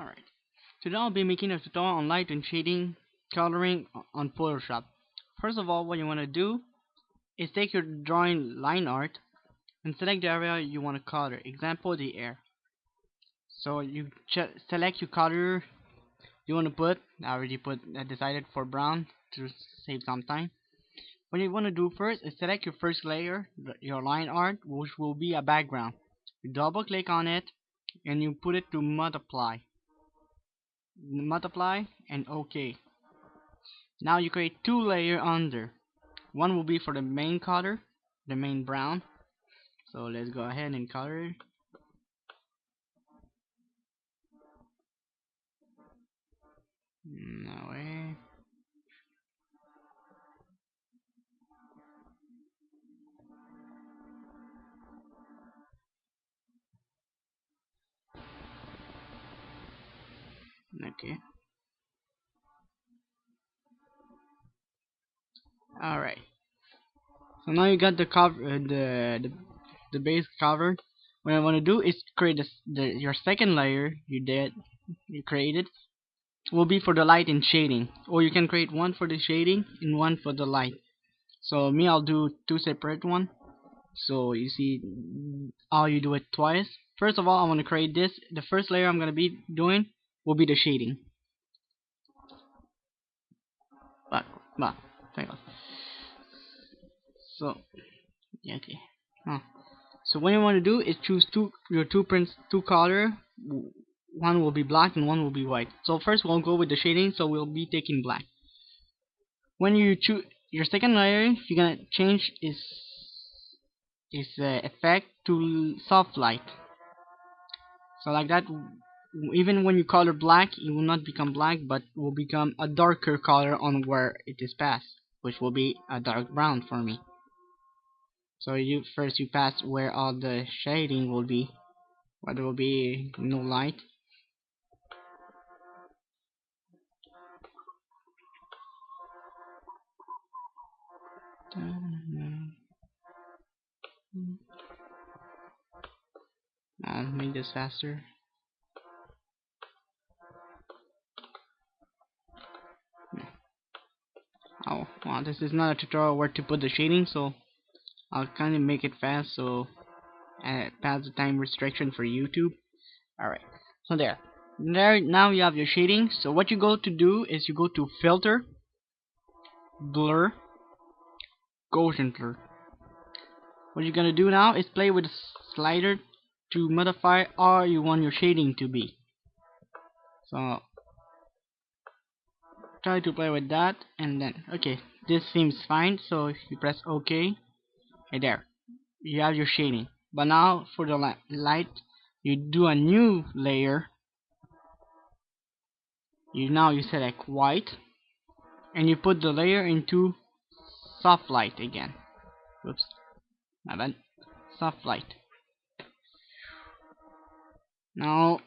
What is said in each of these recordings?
Alright, today I'll be making a tutorial on light and shading coloring on Photoshop. First of all, what you want to do is take your drawing line art and select the area you want to color. Example, the air. So you select your color you want to put. I already decided for brown to save some time. What you want to do first is select your first layer, your line art, which will be a background. You double click on it and you put it to multiply and OK. Now you create two layers under. One will be for the main color, the main brown. So let's go ahead and color it. No way. Okay. Alright. So now you got the cover, the base covered. What I want to do is create your second layer you created will be for the light and shading, or you can create one for the shading and one for the light. So me, I'll do two separate one. So you see how you do it twice. First of all, I want to create this. The first layer I'm going to be doing will be the shading. But, hang on. So, yeah, okay. Huh. So what you want to do is choose your two color. One will be black and one will be white. So first we'll go with the shading. So we'll be taking black. When you choose your second layer, you're gonna change its effect to soft light. So like that, even when you color black, it will not become black, but will become a darker color on where it is passed, which will be a dark brown for me. So you pass where all the shading will be, where there will be no light. I'll make this faster. Oh, well, this is not a tutorial where to put the shading, so I'll kind of make it fast so pass the time restriction for YouTube. Alright, so there. Now you have your shading. So what you go to do is you go to Filter, Blur, Gaussian Blur. What you're gonna do now is play with the slider to modify how you want your shading to be. So try to play with that, and then okay, this seems fine. So if you press OK, right there, you have your shading. But now for the light, you do a new layer. You select white, and you put the layer into soft light again. Whoops, my bad. Soft light. Now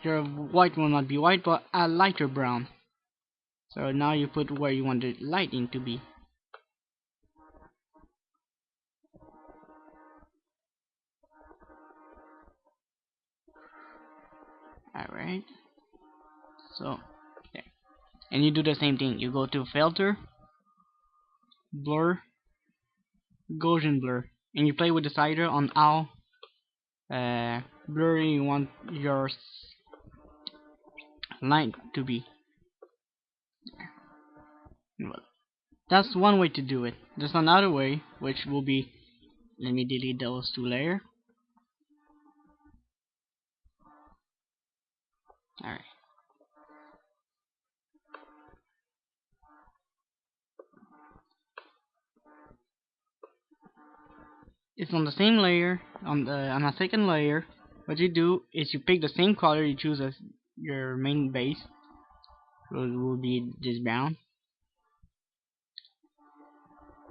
your white will not be white, but a lighter brown. So now you put where you want the lighting to be. Alright. So there. And you do the same thing. You go to Filter, Blur, Gaussian Blur, and you play with the slider on how blurry you want your line to be. Well, that's one way to do it. There's another way, which will be, let me delete those two layers. Alright. It's on the same layer, on a second layer. What you do is you pick the same color you choose as your main base. So it will be this brown.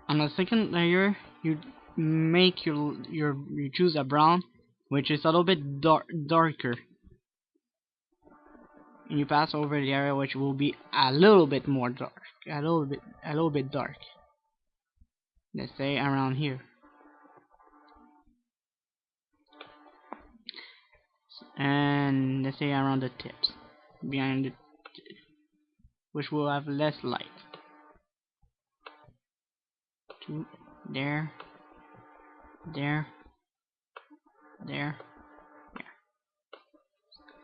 On the second layer, you make you choose a brown, which is a little bit darker, and you pass over the area which will be a little bit more dark, a little bit dark. Let's say around here, and let's say around the tips. behind it, which will have less light. Two, there, there, there.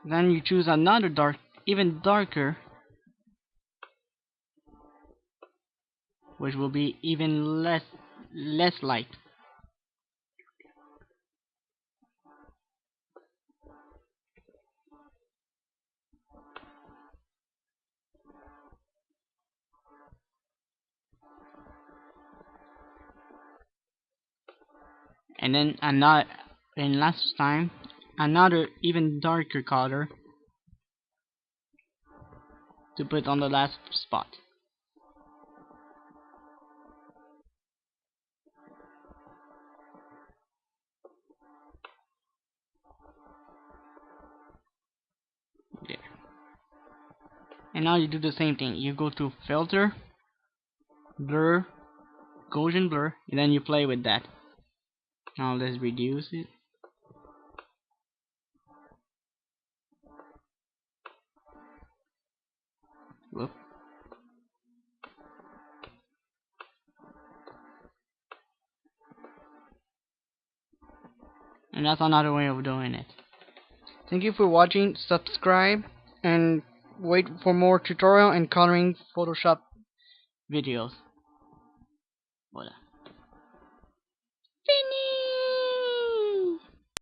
Then you choose another dark, even darker, which will be even less light. And then another, and last time, another even darker color to put on the last spot. There. And now you do the same thing. You go to filter, blur, Gaussian blur, and then you play with that. Now let's reduce it. Whoop. And that's another way of doing it. Thank you for watching. Subscribe and wait for more tutorial and coloring Photoshop videos. Voilà. Finish.